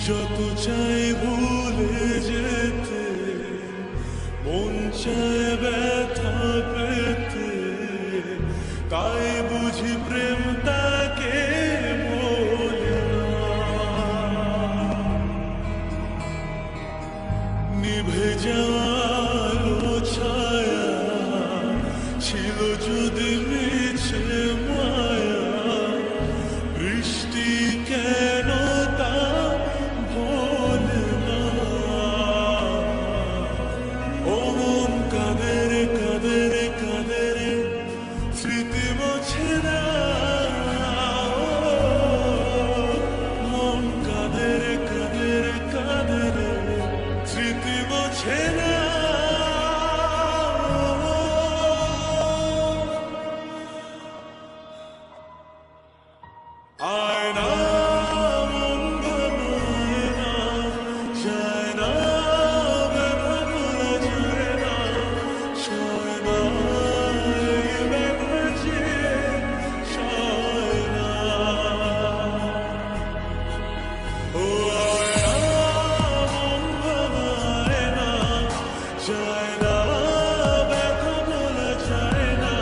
যত চাই ভুলে যেতে, মন চায় ব্যথা পেতে, তাই বুঝি প্রেম তাকে বলে না। নিভে যাওয়ালো ছায়া ছিল যদি মিছে মায়া, বৃষ্টি কেন তা বলে না। ও মন কাঁদে রে কাঁদে রে কাঁদে রে, স্মৃতি মোছে না। মন কাঁদে রে কাঁদে রে কাঁদে রে, স্মৃতি মোছে না। আয়না মন ভাঙায় না, যায় না ব্যথা ভোলা যায় না, সয় না এই ব্যথা যে সয় না। ও আয়না মন ভাঙায় না, যায় না ব্যথা ভোলা যায় না,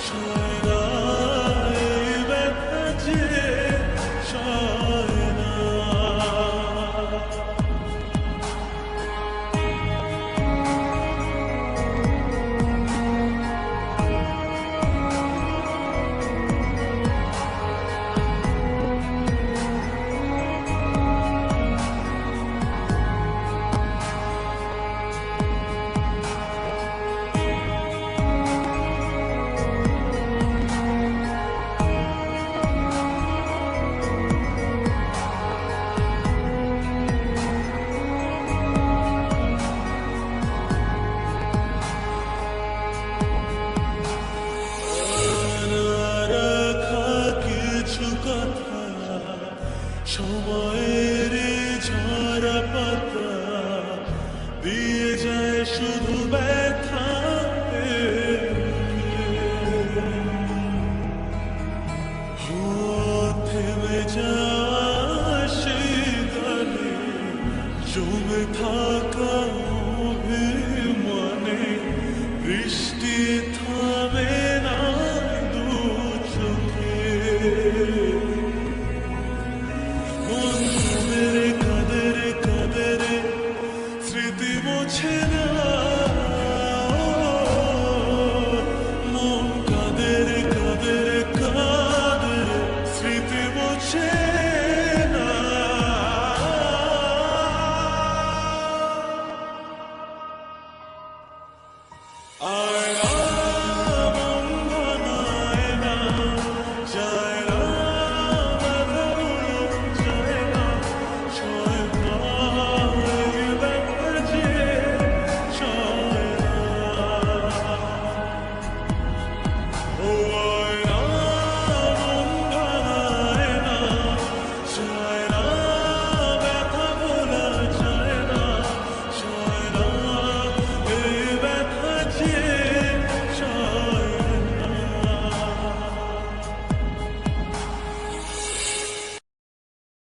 সয় না এই ব্যথা যে সয় না। সময়ের ঝরা পাতা দিয়ে যায় শুধু ব্যথা, থেমে যাওয়া সেই গানে জমে থাকা অভিমানে, বৃষ্টি থামে না দু চোখে। মন কাঁদে রে কাঁদে রে কাঁদে রে, স্মৃতি মোছে না। মন কাঁদে রে কাঁদে রে কাঁদে রে, স্মৃতি মোছে না। আয়না মন ভাঙায় না, যায় না ব্যথা ভোলা যায় না, সয় না এই ব্যথা যে সয় না। ও আয়না মন ভাঙায় না, যায় না ব্যথা ভোলা যায় না, সয় না